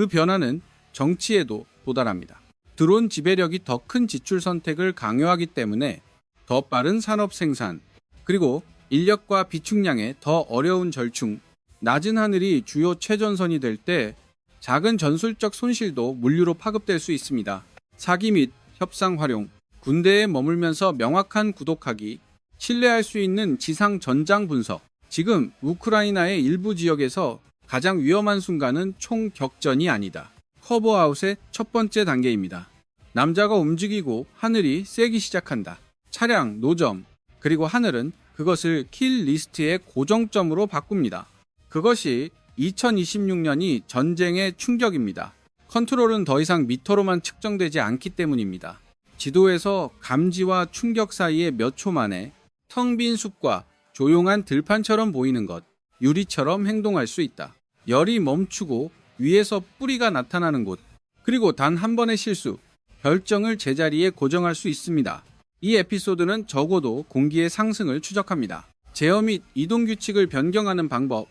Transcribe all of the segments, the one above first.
그 변화는 정치에도 도달합니다. 드론 지배력이 더 큰 지출 선택을 강요하기 때문에 더 빠른 산업 생산, 그리고 인력과 비축량의 더 어려운 절충, 낮은 하늘이 주요 최전선이 될 때 작은 전술적 손실도 물류로 파급될 수 있습니다. 사기 및 협상 활용, 군대에 머물면서 명확한 구독하기, 신뢰할 수 있는 지상 전장 분석. 지금 우크라이나의 일부 지역에서 가장 위험한 순간은 총격전이 아니다. 커버아웃의 첫 번째 단계입니다. 남자가 움직이고 하늘이 세기 시작한다. 차량, 노점, 그리고 하늘은 그것을 킬 리스트의 고정점으로 바꿉니다. 그것이 2026년이 전쟁의 충격입니다. 컨트롤은 더 이상 미터로만 측정되지 않기 때문입니다. 지도에서 감지와 충격 사이에 몇 초 만에 텅 빈 숲과 조용한 들판처럼 보이는 것, 유리처럼 행동할 수 있다. 열이 멈추고 위에서 뿌리가 나타나는 곳, 그리고 단 한 번의 실수, 결정을 제자리에 고정할 수 있습니다. 이 에피소드는 적어도 공기의 상승을 추적합니다. 제어 및 이동 규칙을 변경하는 방법,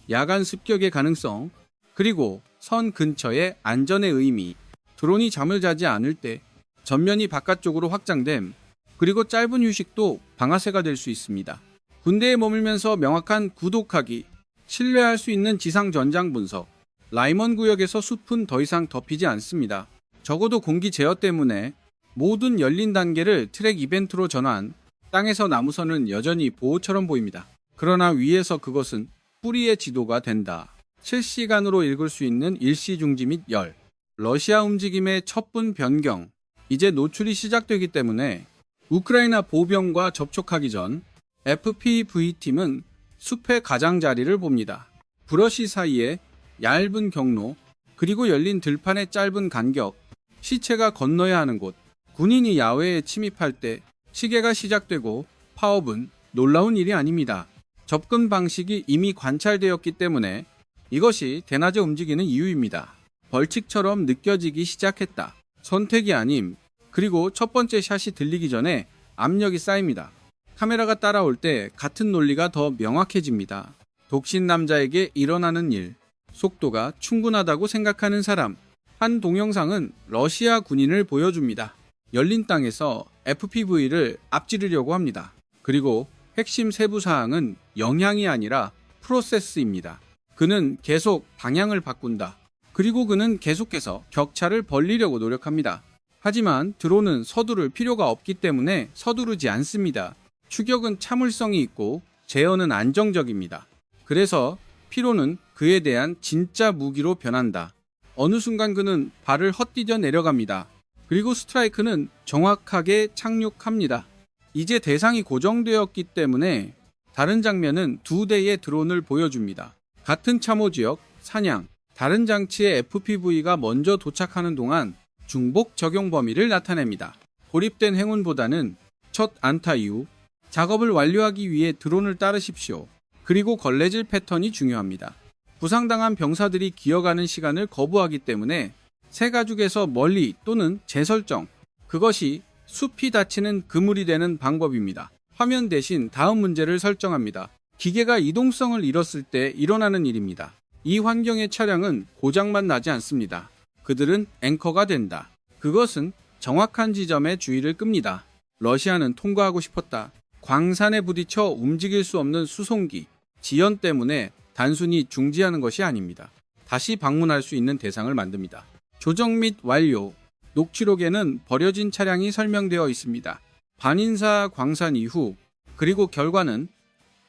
야간 습격의 가능성, 그리고 선 근처의 안전의 의미, 드론이 잠을 자지 않을 때 전면이 바깥쪽으로 확장됨, 그리고 짧은 휴식도 방아쇠가 될 수 있습니다. 군대에 머물면서 명확한 구독하기, 신뢰할 수 있는 지상 전장 분석, 라이먼 구역에서 숲은 더 이상 덮이지 않습니다. 적어도 공기 제어 때문에 모든 열린 단계를 트랙 이벤트로 전환, 땅에서 나무선은 여전히 보호처럼 보입니다. 그러나 위에서 그것은 뿌리의 지도가 된다. 실시간으로 읽을 수 있는 일시 중지 및 열, 러시아 움직임의 첩분 변경, 이제 노출이 시작되기 때문에 우크라이나 보병과 접촉하기 전 FPV팀은 숲의 가장자리를 봅니다. 브러쉬 사이에 얇은 경로, 그리고 열린 들판의 짧은 간격, 시체가 건너야 하는 곳, 군인이 야외에 침입할 때 시계가 시작되고 파업은 놀라운 일이 아닙니다. 접근 방식이 이미 관찰되었기 때문에 이것이 대낮에 움직이는 이유입니다. 벌칙처럼 느껴지기 시작했다. 선택이 아님. 그리고 첫 번째 샷이 들리기 전에 압력이 쌓입니다. 카메라가 따라올 때 같은 논리가 더 명확해집니다. 독신 남자에게 일어나는 일, 속도가 충분하다고 생각하는 사람. 한 동영상은 러시아 군인을 보여줍니다. 열린 땅에서 FPV를 앞지르려고 합니다. 그리고 핵심 세부 사항은 영향이 아니라 프로세스입니다. 그는 계속 방향을 바꾼다. 그리고 그는 계속해서 격차를 벌리려고 노력합니다. 하지만 드론은 서두를 필요가 없기 때문에 서두르지 않습니다. 추격은 참을성이 있고 제어는 안정적입니다. 그래서 피로는 그에 대한 진짜 무기로 변한다. 어느 순간 그는 발을 헛디뎌 내려갑니다. 그리고 스트라이크는 정확하게 착륙합니다. 이제 대상이 고정되었기 때문에 다른 장면은 두 대의 드론을 보여줍니다. 같은 참호 지역, 사냥, 다른 장치의 FPV가 먼저 도착하는 동안 중복 적용 범위를 나타냅니다. 고립된 행운보다는 첫 안타 이후 작업을 완료하기 위해 드론을 따르십시오. 그리고 걸레질 패턴이 중요합니다. 부상당한 병사들이 기어가는 시간을 거부하기 때문에 새 가죽에서 멀리 또는 재설정, 그것이 숲이 닫히는 그물이 되는 방법입니다. 화면 대신 다음 문제를 설정합니다. 기계가 이동성을 잃었을 때 일어나는 일입니다. 이 환경의 차량은 고장만 나지 않습니다. 그들은 앵커가 된다. 그것은 정확한 지점에 주의를 끕니다. 러시아는 통과하고 싶었다. 광산에 부딪혀 움직일 수 없는 수송기, 지연 때문에 단순히 중지하는 것이 아닙니다. 다시 방문할 수 있는 대상을 만듭니다. 조정 및 완료. 녹취록에는 버려진 차량이 설명되어 있습니다. 반인사 광산 이후, 그리고 결과는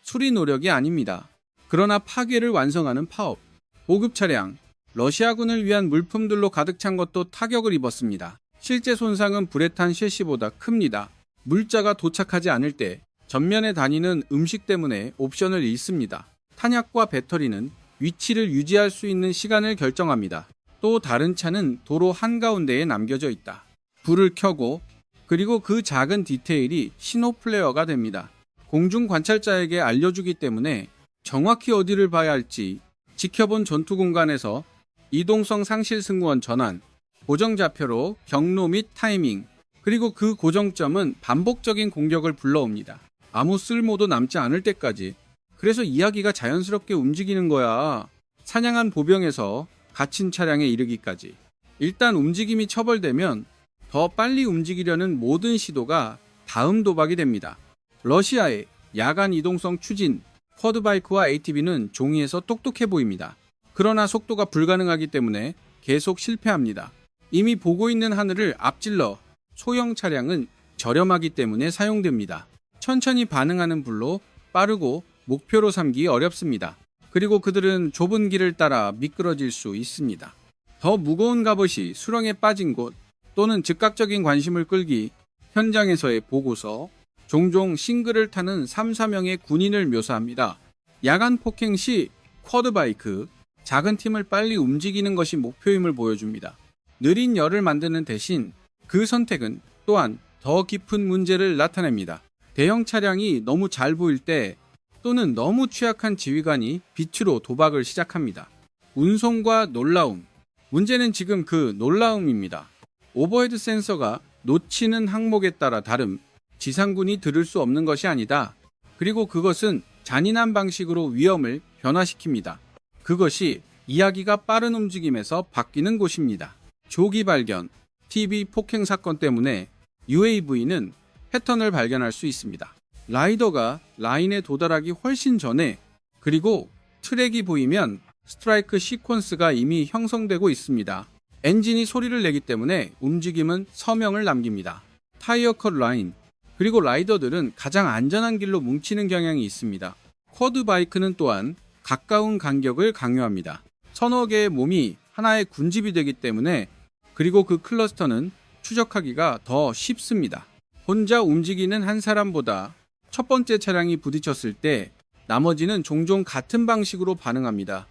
수리 노력이 아닙니다. 그러나 파괴를 완성하는 파업. 보급 차량, 러시아군을 위한 물품들로 가득 찬 것도 타격을 입었습니다. 실제 손상은 불에 탄 셰시보다 큽니다. 물자가 도착하지 않을 때 전면에 다니는 음식 때문에 옵션을 잃습니다. 탄약과 배터리는 위치를 유지할 수 있는 시간을 결정합니다. 또 다른 차는 도로 한가운데에 남겨져 있다. 불을 켜고 그리고 그 작은 디테일이 신호 플레어가 됩니다. 공중 관찰자에게 알려주기 때문에 정확히 어디를 봐야 할지 지켜본 전투 공간에서 이동성 상실 승무원 전환, 고정 좌표로 경로 및 타이밍, 그리고 그 고정점은 반복적인 공격을 불러옵니다. 아무 쓸모도 남지 않을 때까지. 그래서 이야기가 자연스럽게 움직이는 거야. 사냥한 보병에서 갇힌 차량에 이르기까지. 일단 움직임이 처벌되면 더 빨리 움직이려는 모든 시도가 다음 도박이 됩니다. 러시아의 야간 이동성 추진 쿼드바이크와 ATV는 종이에서 똑똑해 보입니다. 그러나 속도가 불가능하기 때문에 계속 실패합니다. 이미 보고 있는 하늘을 앞질러 소형 차량은 저렴하기 때문에 사용됩니다. 천천히 반응하는 불로 빠르고 목표로 삼기 어렵습니다. 그리고 그들은 좁은 길을 따라 미끄러질 수 있습니다. 더 무거운 갑옷이 수렁에 빠진 곳 또는 즉각적인 관심을 끌기 현장에서의 보고서, 종종 싱글을 타는 3, 4명의 군인을 묘사합니다. 야간 폭행 시 쿼드바이크, 작은 팀을 빨리 움직이는 것이 목표임을 보여줍니다. 느린 열을 만드는 대신 그 선택은 또한 더 깊은 문제를 나타냅니다. 대형 차량이 너무 잘 보일 때 또는 너무 취약한 지휘관이 빛으로 도박을 시작합니다. 운송과 놀라움. 문제는 지금 그 놀라움입니다. 오버헤드 센서가 놓치는 항목에 따라 다름, 지상군이 들을 수 없는 것이 아니다. 그리고 그것은 잔인한 방식으로 위험을 변화시킵니다. 그것이 이야기가 빠른 움직임에서 바뀌는 곳입니다. 조기 발견, TV 폭행 사건 때문에 UAV는 패턴을 발견할 수 있습니다. 라이더가 라인에 도달하기 훨씬 전에, 그리고 트랙이 보이면 스트라이크 시퀀스가 이미 형성되고 있습니다. 엔진이 소리를 내기 때문에 움직임은 서명을 남깁니다. 타이어 컷 라인, 그리고 라이더들은 가장 안전한 길로 뭉치는 경향이 있습니다. 쿼드바이크는 또한 가까운 간격을 강요합니다. 서너 개의 몸이 하나의 군집이 되기 때문에, 그리고 그 클러스터는 추적하기가 더 쉽습니다. 혼자 움직이는 한 사람보다 첫 번째 차량이 부딪혔을 때 나머지는 종종 같은 방식으로 반응합니다.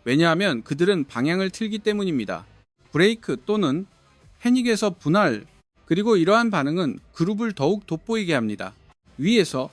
왜냐하면 그들은 방향을 틀기 때문입니다. 브레이크 또는 패닉에서 분할, 그리고 이러한 반응은 그룹을 더욱 돋보이게 합니다. 위에서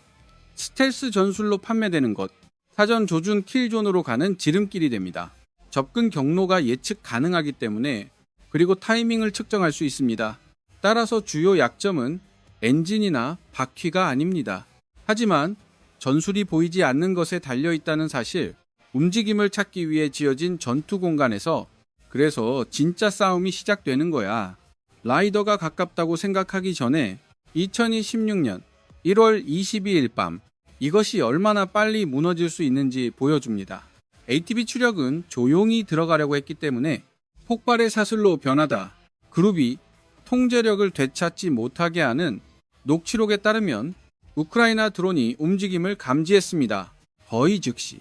스텔스 전술로 판매되는 것, 사전 조준 킬존으로 가는 지름길이 됩니다. 접근 경로가 예측 가능하기 때문에, 그리고 타이밍을 측정할 수 있습니다. 따라서 주요 약점은 엔진이나 바퀴가 아닙니다. 하지만 전술이 보이지 않는 것에 달려있다는 사실, 움직임을 찾기 위해 지어진 전투 공간에서 그래서 진짜 싸움이 시작되는 거야. 라이더가 가깝다고 생각하기 전에 2016년 1월 22일 밤, 이것이 얼마나 빨리 무너질 수 있는지 보여줍니다. ATV 추력은 조용히 들어가려고 했기 때문에 폭발의 사슬로 변하다 그룹이 통제력을 되찾지 못하게 하는 녹취록에 따르면 우크라이나 드론이 움직임을 감지했습니다. 거의 즉시.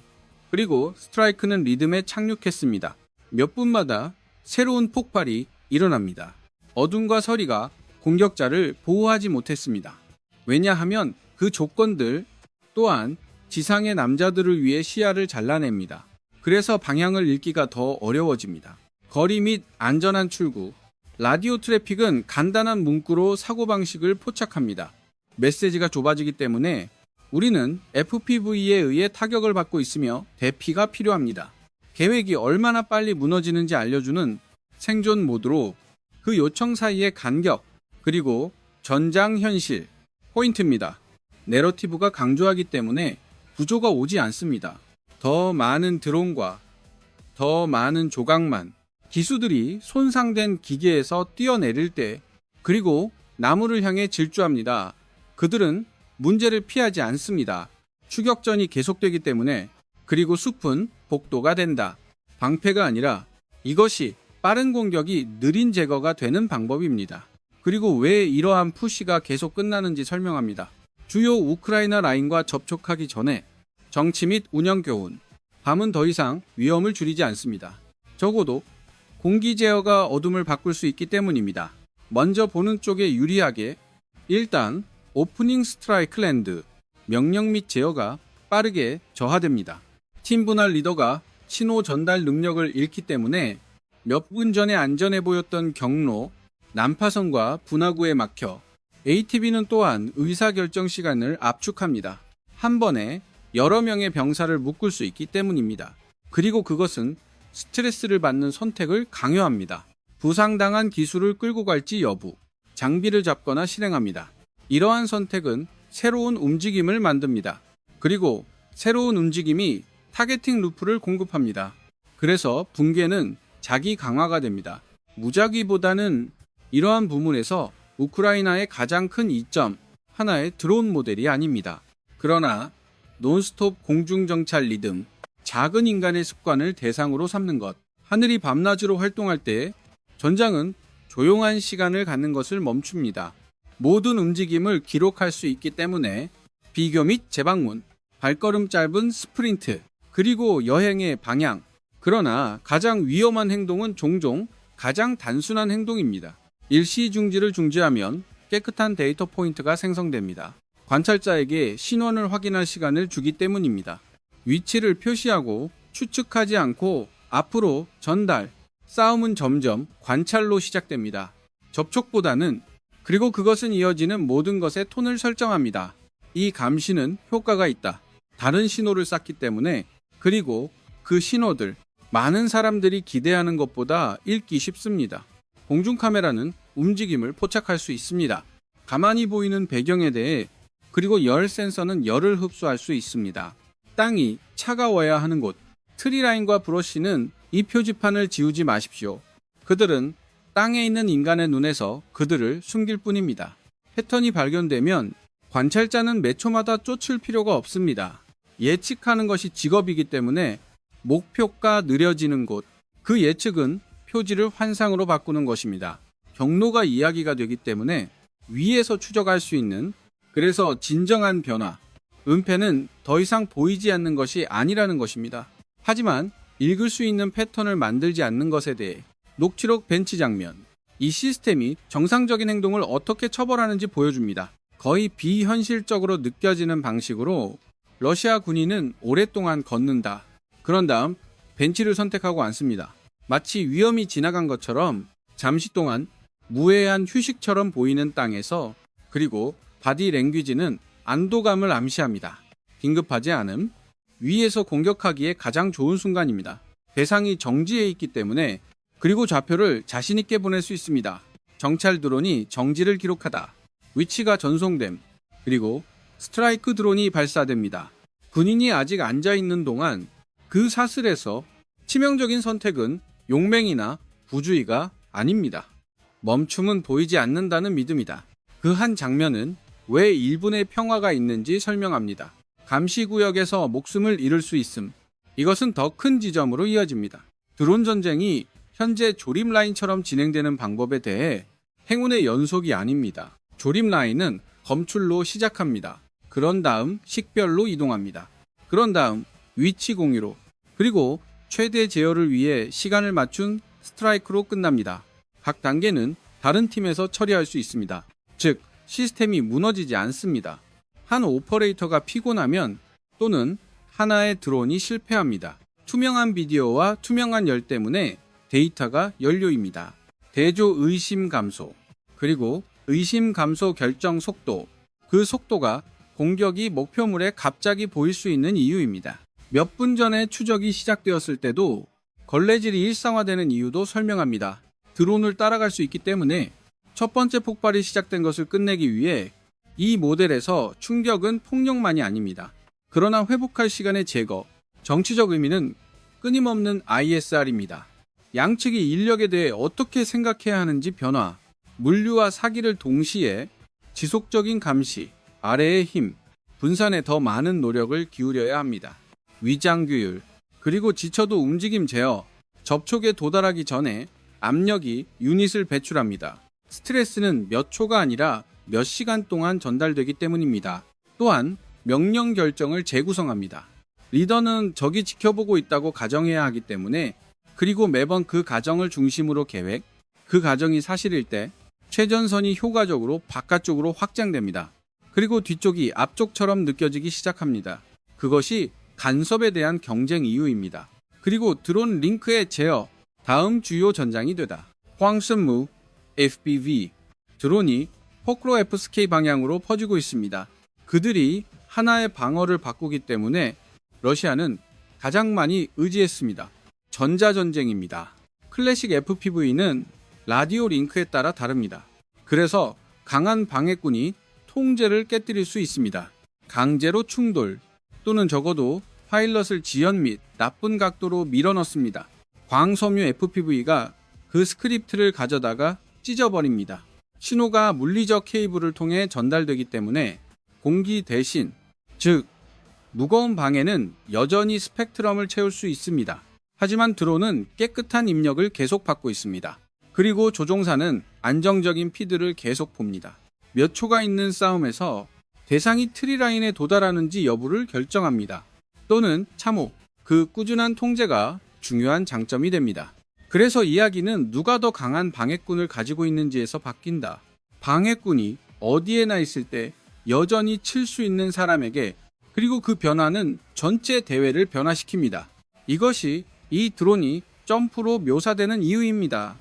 그리고 스트라이크는 리듬에 착륙했습니다. 몇 분마다 새로운 폭발이 일어납니다. 어둠과 서리가 공격자를 보호하지 못했습니다. 왜냐하면 그 조건들 또한 지상의 남자들을 위해 시야를 잘라냅니다. 그래서 방향을 읽기가 더 어려워집니다. 거리 및 안전한 출구, 라디오 트래픽은 간단한 문구로 사고방식을 포착합니다. 메시지가 좁아지기 때문에 우리는 FPV에 의해 타격을 받고 있으며 대피가 필요합니다. 계획이 얼마나 빨리 무너지는지 알려주는 생존 모드로 그 요청 사이의 간격, 그리고 전장 현실, 포인트입니다. 내러티브가 강조하기 때문에 구조가 오지 않습니다. 더 많은 드론과 더 많은 조각만, 기수들이 손상된 기계에서 뛰어내릴 때, 그리고 나무를 향해 질주합니다. 그들은 문제를 피하지 않습니다. 추격전이 계속되기 때문에. 그리고 숲은 복도가 된다. 방패가 아니라 이것이 빠른 공격이 느린 제거가 되는 방법입니다. 그리고 왜 이러한 푸시가 계속 끝나는지 설명합니다. 주요 우크라이나 라인과 접촉하기 전에 정치 및 운영 교훈. 밤은 더 이상 위험을 줄이지 않습니다. 적어도 공기 제어가 어둠을 바꿀 수 있기 때문입니다. 먼저 보는 쪽에 유리하게, 일단 오프닝 스트라이크 랜드, 명령 및 제어가 빠르게 저하됩니다. 팀 분할 리더가 신호 전달 능력을 잃기 때문에 몇 분 전에 안전해 보였던 경로, 난파선과 분화구에 막혀 ATV는 또한 의사결정 시간을 압축합니다. 한 번에 여러 명의 병사를 묶을 수 있기 때문입니다. 그리고 그것은 스트레스를 받는 선택을 강요합니다. 부상당한 기술을 끌고 갈지 여부, 장비를 잡거나 실행합니다. 이러한 선택은 새로운 움직임을 만듭니다. 그리고 새로운 움직임이 타겟팅 루프를 공급합니다. 그래서 붕괴는 자기 강화가 됩니다. 무작위보다는 이러한 부분에서 우크라이나의 가장 큰 이점, 하나의 드론 모델이 아닙니다. 그러나 논스톱 공중정찰 리듬, 작은 인간의 습관을 대상으로 삼는 것, 하늘이 밤낮으로 활동할 때 전장은 조용한 시간을 갖는 것을 멈춥니다. 모든 움직임을 기록할 수 있기 때문에 비교 및 재방문, 발걸음 짧은 스프린트, 그리고 여행의 방향. 그러나 가장 위험한 행동은 종종 가장 단순한 행동입니다. 일시 중지를 중지하면 깨끗한 데이터 포인트가 생성됩니다. 관찰자에게 신원을 확인할 시간을 주기 때문입니다. 위치를 표시하고 추측하지 않고 앞으로 전달, 싸움은 점점 관찰로 시작됩니다. 접촉보다는, 그리고 그것은 이어지는 모든 것의 톤을 설정합니다. 이 감시는 효과가 있다. 다른 신호를 쌓기 때문에, 그리고 그 신호들, 많은 사람들이 기대하는 것보다 읽기 쉽습니다. 공중카메라는 움직임을 포착할 수 있습니다. 가만히 보이는 배경에 대해, 그리고 열 센서는 열을 흡수할 수 있습니다. 땅이 차가워야 하는 곳, 트리라인과 브러쉬는 이 표지판을 지우지 마십시오. 그들은 땅에 있는 인간의 눈에서 그들을 숨길 뿐입니다. 패턴이 발견되면 관찰자는 몇 초마다 쫓을 필요가 없습니다. 예측하는 것이 직업이기 때문에 목표가 느려지는 곳, 그 예측은 표지를 환상으로 바꾸는 것입니다. 경로가 이야기가 되기 때문에 위에서 추적할 수 있는, 그래서 진정한 변화, 은폐는 더 이상 보이지 않는 것이 아니라는 것입니다. 하지만 읽을 수 있는 패턴을 만들지 않는 것에 대해 녹취록 벤치 장면, 이 시스템이 정상적인 행동을 어떻게 처벌하는지 보여줍니다. 거의 비현실적으로 느껴지는 방식으로 러시아 군인은 오랫동안 걷는다. 그런 다음 벤치를 선택하고 앉습니다. 마치 위험이 지나간 것처럼 잠시 동안 무해한 휴식처럼 보이는 땅에서, 그리고 바디 랭귀지는 안도감을 암시합니다. 긴급하지 않음, 위에서 공격하기에 가장 좋은 순간입니다. 대상이 정지해 있기 때문에, 그리고 좌표를 자신있게 보낼 수 있습니다. 정찰 드론이 정지를 기록하다. 위치가 전송됨. 그리고 스트라이크 드론이 발사됩니다. 군인이 아직 앉아있는 동안 그 사슬에서 치명적인 선택은 용맹이나 부주의가 아닙니다. 멈춤은 보이지 않는다는 믿음이다. 그 한 장면은 왜 1분의 평화가 있는지 설명합니다. 감시구역에서 목숨을 잃을 수 있음. 이것은 더 큰 지점으로 이어집니다. 드론 전쟁이 현재 조립 라인처럼 진행되는 방법에 대해 행운의 연속이 아닙니다. 조립 라인은 검출로 시작합니다. 그런 다음 식별로 이동합니다. 그런 다음 위치 공유로, 그리고 최대 제어를 위해 시간을 맞춘 스트라이크로 끝납니다. 각 단계는 다른 팀에서 처리할 수 있습니다. 즉, 시스템이 무너지지 않습니다. 한 오퍼레이터가 피곤하면, 또는 하나의 드론이 실패합니다. 투명한 비디오와 투명한 열 때문에 데이터가 연료입니다. 대조 의심 감소, 그리고 의심 감소 결정 속도, 그 속도가 공격이 목표물에 갑자기 보일 수 있는 이유입니다. 몇 분 전에 추적이 시작되었을 때도 걸레질이 일상화되는 이유도 설명합니다. 드론을 따라갈 수 있기 때문에 첫 번째 폭발이 시작된 것을 끝내기 위해 이 모델에서 충격은 폭력만이 아닙니다. 그러나 회복할 시간의 제거, 정치적 의미는 끊임없는 ISR입니다. 양측이 인력에 대해 어떻게 생각해야 하는지 변화, 물류와 사기를 동시에 지속적인 감시, 아래의 힘, 분산에 더 많은 노력을 기울여야 합니다. 위장 규율, 그리고 지쳐도 움직임 제어, 접촉에 도달하기 전에 압력이 유닛을 배출합니다. 스트레스는 몇 초가 아니라 몇 시간 동안 전달되기 때문입니다. 또한 명령 결정을 재구성합니다. 리더는 적이 지켜보고 있다고 가정해야 하기 때문에, 그리고 매번 그 가정을 중심으로 계획, 그 가정이 사실일 때 최전선이 효과적으로 바깥쪽으로 확장됩니다. 그리고 뒤쪽이 앞쪽처럼 느껴지기 시작합니다. 그것이 간섭에 대한 경쟁 이유입니다. 그리고 드론 링크의 제어, 다음 주요 전장이 되다. 황슨무 FPV 드론이 포크로 FSK 방향으로 퍼지고 있습니다. 그들이 하나의 방어를 바꾸기 때문에 러시아는 가장 많이 의지했습니다. 전자전쟁입니다. 클래식 FPV는 라디오 링크에 따라 다릅니다. 그래서 강한 방해꾼이 통제를 깨뜨릴 수 있습니다. 강제로 충돌, 또는 적어도 파일럿을 지연 및 나쁜 각도로 밀어넣습니다. 광섬유 FPV가 그 스크립트를 가져다가 찢어버립니다. 신호가 물리적 케이블을 통해 전달되기 때문에 공기 대신, 즉 무거운 방해는 여전히 스펙트럼을 채울 수 있습니다. 하지만 드론은 깨끗한 입력을 계속 받고 있습니다. 그리고 조종사는 안정적인 피드를 계속 봅니다. 몇 초가 있는 싸움에서 대상이 트리라인에 도달하는지 여부를 결정합니다. 또는 참호, 그 꾸준한 통제가 중요한 장점이 됩니다. 그래서 이야기는 누가 더 강한 방해꾼을 가지고 있는지에서 바뀐다. 방해꾼이 어디에나 있을 때 여전히 칠 수 있는 사람에게, 그리고 그 변화는 전체 대회를 변화시킵니다. 이것이 이 드론이 점프로 묘사되는 이유입니다.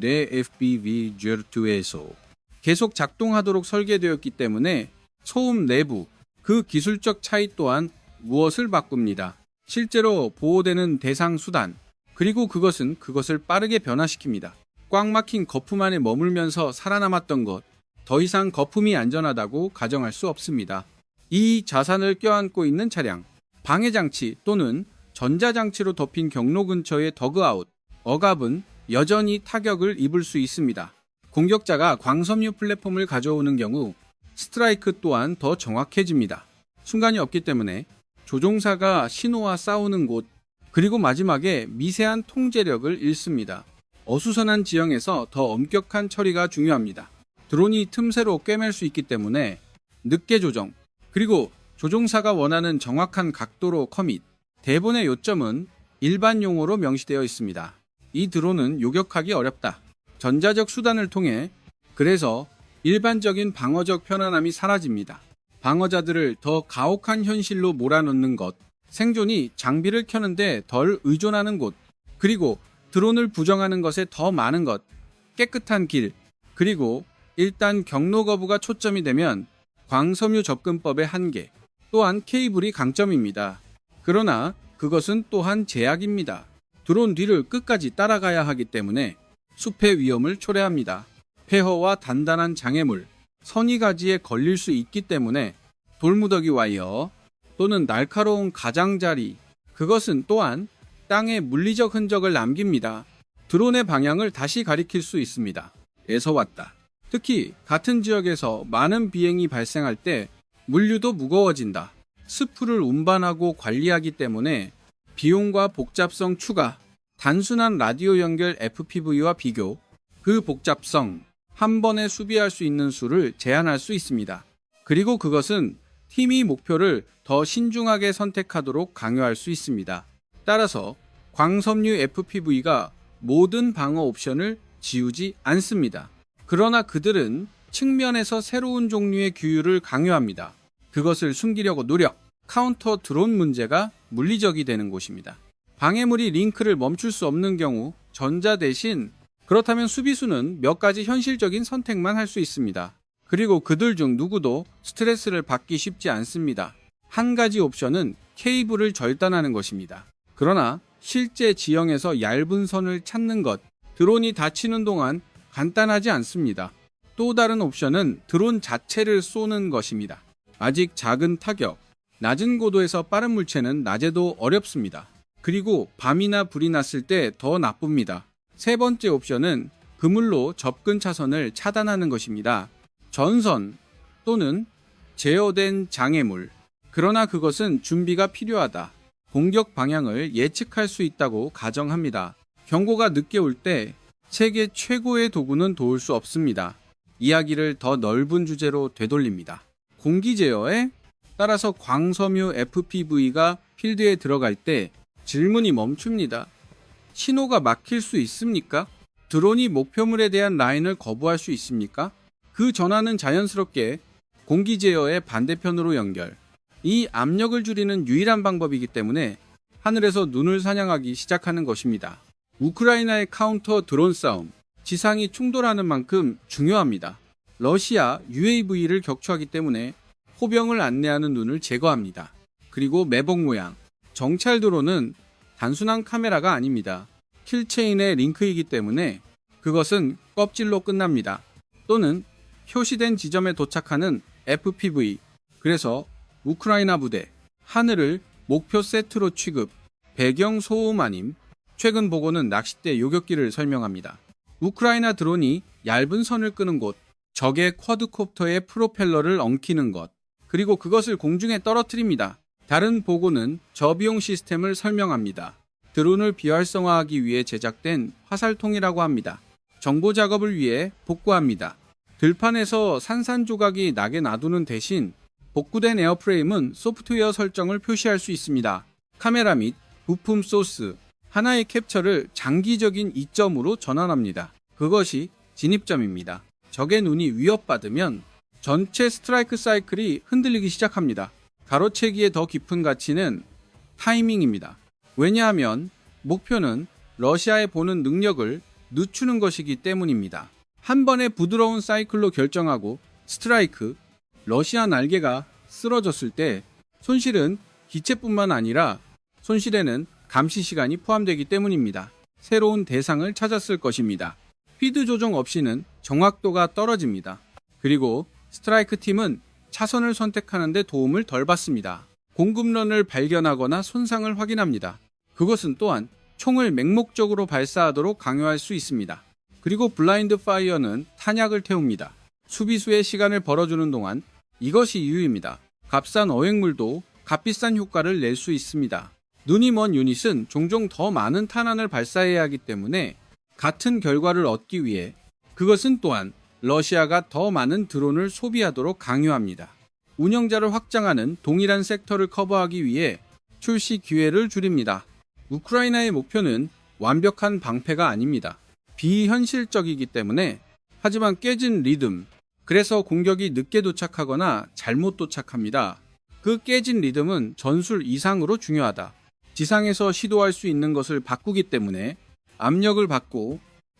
내 FPV G2에서 계속 작동하도록 설계되었기 때문에 소음 내부, 그 기술적 차이 또한 무엇을 바꿉니다. 실제로 보호되는 대상 수단, 그리고 그것을 빠르게 변화시킵니다. 꽉 막힌 거품 안에 머물면서 살아남았던 것, 더 이상 거품이 안전하다고 가정할 수 없습니다. 이 자산을 껴안고 있는 차량, 방해장치 또는 전자장치로 덮인 경로 근처의 더그아웃, 억압은 여전히 타격을 입을 수 있습니다. 공격자가 광섬유 플랫폼을 가져오는 경우 스트라이크 또한 더 정확해집니다. 순간이 없기 때문에 조종사가 신호와 싸우는 곳, 그리고 마지막에 미세한 통제력을 잃습니다. 어수선한 지형에서 더 엄격한 처리가 중요합니다. 드론이 틈새로 꿰맬 수 있기 때문에 늦게 조정, 그리고 조종사가 원하는 정확한 각도로 커밋, 대본의 요점은 일반 용어로 명시되어 있습니다. 이 드론은 요격하기 어렵다. 전자적 수단을 통해, 그래서 일반적인 방어적 편안함이 사라집니다. 방어자들을 더 가혹한 현실로 몰아넣는 것, 생존이 장비를 켜는데 덜 의존하는 곳, 그리고 드론을 부정하는 것에 더 많은 것, 깨끗한 길, 그리고 일단 경로 거부가 초점이 되면 광섬유 접근법의 한계, 또한 케이블이 강점입니다. 그러나 그것은 또한 제약입니다. 드론 뒤를 끝까지 따라가야 하기 때문에 숲의 위험을 초래합니다. 폐허와 단단한 장애물, 선이가지에 걸릴 수 있기 때문에 돌무더기 와이어 또는 날카로운 가장자리, 그것은 또한 땅에 물리적 흔적을 남깁니다. 드론의 방향을 다시 가리킬 수 있습니다. 에서 왔다. 특히 같은 지역에서 많은 비행이 발생할 때 물류도 무거워진다. 스프를 운반하고 관리하기 때문에 비용과 복잡성 추가, 단순한 라디오 연결 FPV와 비교, 그 복잡성, 한 번에 수비할 수 있는 수를 제한할 수 있습니다. 그리고 그것은 팀이 목표를 더 신중하게 선택하도록 강요할 수 있습니다. 따라서 광섬유 FPV가 모든 방어 옵션을 지우지 않습니다. 그러나 그들은 측면에서 새로운 종류의 규율을 강요합니다. 그것을 숨기려고 노력, 카운터 드론 문제가 물리적이 되는 곳입니다. 방해물이 링크를 멈출 수 없는 경우 전자 대신, 그렇다면 수비수는 몇 가지 현실적인 선택만 할 수 있습니다. 그리고 그들 중 누구도 스트레스를 받기 쉽지 않습니다. 한 가지 옵션은 케이블을 절단하는 것입니다. 그러나 실제 지형에서 얇은 선을 찾는 것, 드론이 다치는 동안 간단하지 않습니다. 또 다른 옵션은 드론 자체를 쏘는 것입니다. 아직 작은 타격, 낮은 고도에서 빠른 물체는 낮에도 어렵습니다. 그리고 밤이나 불이 났을 때 더 나쁩니다. 세 번째 옵션은 그물로 접근 차선을 차단하는 것입니다. 전선 또는 제어된 장애물. 그러나 그것은 준비가 필요하다. 공격 방향을 예측할 수 있다고 가정합니다. 경고가 늦게 올 때 세계 최고의 도구는 도울 수 없습니다. 이야기를 더 넓은 주제로 되돌립니다. 공기 제어에 따라서 광섬유 FPV가 필드에 들어갈 때 질문이 멈춥니다. 신호가 막힐 수 있습니까? 드론이 목표물에 대한 라인을 거부할 수 있습니까? 그 전환은 자연스럽게 공기 제어의 반대편으로 연결. 이 압력을 줄이는 유일한 방법이기 때문에 하늘에서 눈을 사냥하기 시작하는 것입니다. 우크라이나의 카운터 드론 싸움, 지상이 충돌하는 만큼 중요합니다. 러시아 UAV를 격추하기 때문에 호병을 안내하는 눈을 제거합니다. 그리고 매복 모양, 정찰 드론은 단순한 카메라가 아닙니다. 킬체인의 링크이기 때문에 그것은 껍질로 끝납니다. 또는 표시된 지점에 도착하는 FPV, 그래서 우크라이나 부대, 하늘을 목표 세트로 취급, 배경 소음 아님, 최근 보고는 낚싯대 요격기를 설명합니다. 우크라이나 드론이 얇은 선을 끄는 곳, 적의 쿼드콥터의 프로펠러를 엉키는 것, 그리고 그것을 공중에 떨어뜨립니다. 다른 보고는 저비용 시스템을 설명합니다. 드론을 비활성화하기 위해 제작된 화살통이라고 합니다. 정보 작업을 위해 복구합니다. 들판에서 산산조각이 나게 놔두는 대신 복구된 에어프레임은 소프트웨어 설정을 표시할 수 있습니다. 카메라 및 부품 소스, 하나의 캡처를 장기적인 이점으로 전환합니다. 그것이 진입점입니다. 적의 눈이 위협받으면 전체 스트라이크 사이클이 흔들리기 시작합니다. 가로채기의 더 깊은 가치는 타이밍입니다. 왜냐하면 목표는 러시아의 보는 능력을 늦추는 것이기 때문입니다. 한 번의 부드러운 사이클로 결정하고 스트라이크, 러시아 날개가 쓰러졌을 때 손실은 기체뿐만 아니라 손실에는 감시 시간이 포함되기 때문입니다. 새로운 대상을 찾았을 것입니다. 피드 조정 없이는 정확도가 떨어집니다. 그리고 스트라이크 팀은 차선을 선택하는 데 도움을 덜 받습니다. 공급런을 발견하거나 손상을 확인합니다. 그것은 또한 총을 맹목적으로 발사하도록 강요할 수 있습니다. 그리고 블라인드 파이어는 탄약을 태웁니다. 수비수의 시간을 벌어주는 동안 이것이 이유입니다. 값싼 어획물도 값비싼 효과를 낼 수 있습니다. 눈이 먼 유닛은 종종 더 많은 탄환을 발사해야 하기 때문에 같은 결과를 얻기 위해 그것은 또한 러시아가 더 많은 드론을 소비하도록 강요합니다. 운영자를 확장하는 동일한 섹터를 커버하기 위해 출시 기회를 줄입니다. 우크라이나의 목표는 완벽한 방패가 아닙니다. 비현실적이기 때문에 하지만 깨진 리듬, 그래서 공격이 늦게 도착하거나 잘못 도착합니다. 그 깨진 리듬은 전술 이상으로 중요하다. 지상에서 시도할 수 있는 것을 바꾸기 때문에 압력을 받고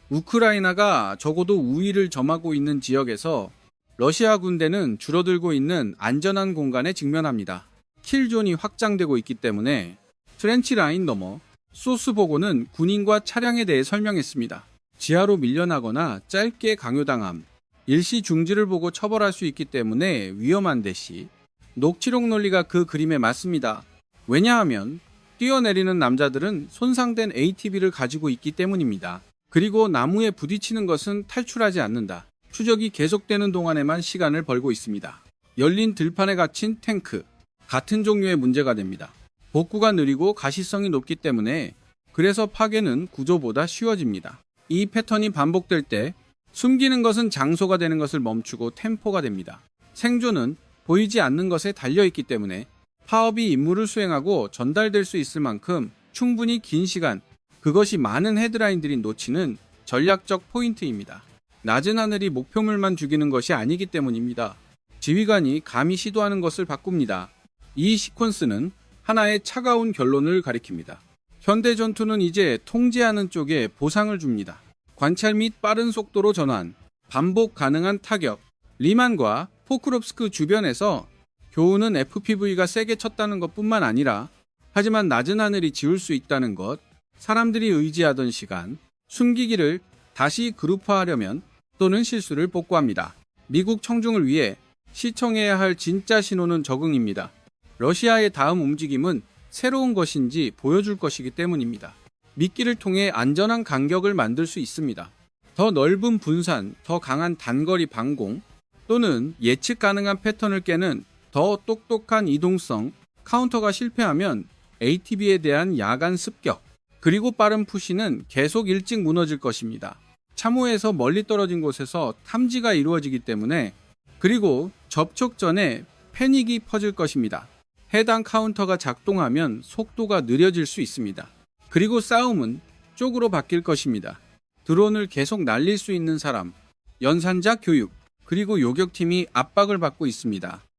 우크라이나가 적어도 우위를 점하고 있는 지역에서 러시아 군대는 줄어들고 있는 안전한 공간에 직면합니다. 킬존이 확장되고 있기 때문에 트렌치 라인 너머 소스 보고는 군인과 차량에 대해 설명했습니다. 지하로 밀려나거나 짧게 강요당함, 일시 중지를 보고 처벌할 수 있기 때문에 위험한 대시 녹취록 논리가 그 그림에 맞습니다. 왜냐하면 뛰어내리는 남자들은 손상된 ATV를 가지고 있기 때문입니다. 그리고 나무에 부딪히는 것은 탈출하지 않는다. 추적이 계속되는 동안에만 시간을 벌고 있습니다. 열린 들판에 갇힌 탱크, 같은 종류의 문제가 됩니다. 복구가 느리고 가시성이 높기 때문에 그래서 파괴는 구조보다 쉬워집니다. 이 패턴이 반복될 때 숨기는 것은 장소가 되는 것을 멈추고 템포가 됩니다. 생존은 보이지 않는 것에 달려있기 때문에 파업이 임무를 수행하고 전달될 수 있을 만큼 충분히 긴 시간, 그것이 많은 헤드라인들이 놓치는 전략적 포인트입니다. 낮은 하늘이 목표물만 죽이는 것이 아니기 때문입니다. 지휘관이 감히 시도하는 것을 바꿉니다. 이 시퀀스는 하나의 차가운 결론을 가리킵니다. 현대 전투는 이제 통제하는 쪽에 보상을 줍니다. 관찰 및 빠른 속도로 전환, 반복 가능한 타격, 리만과 포크롭스크 주변에서 교훈은 FPV가 세게 쳤다는 것뿐만 아니라 하지만 낮은 하늘이 지울 수 있다는 것, 사람들이 의지하던 시간, 숨기기를 다시 그룹화하려면 또는 실수를 복구합니다. 미국 청중을 위해 시청해야 할 진짜 신호는 적응입니다. 러시아의 다음 움직임은 새로운 것인지 보여줄 것이기 때문입니다. 미끼를 통해 안전한 간격을 만들 수 있습니다. 더 넓은 분산, 더 강한 단거리 방공, 또는 예측 가능한 패턴을 깨는 더 똑똑한 이동성, 카운터가 실패하면 ATV에 대한 야간 습격, 그리고 빠른 푸시는 계속 일찍 무너질 것입니다. 참호에서 멀리 떨어진 곳에서 탐지가 이루어지기 때문에, 그리고 접촉 전에 패닉이 퍼질 것입니다. 해당 카운터가 작동하면 속도가 느려질 수 있습니다. 그리고 싸움은 쪽으로 바뀔 것입니다. 드론을 계속 날릴 수 있는 사람, 연산자 교육, 그리고 요격팀이 압박을 받고 있습니다.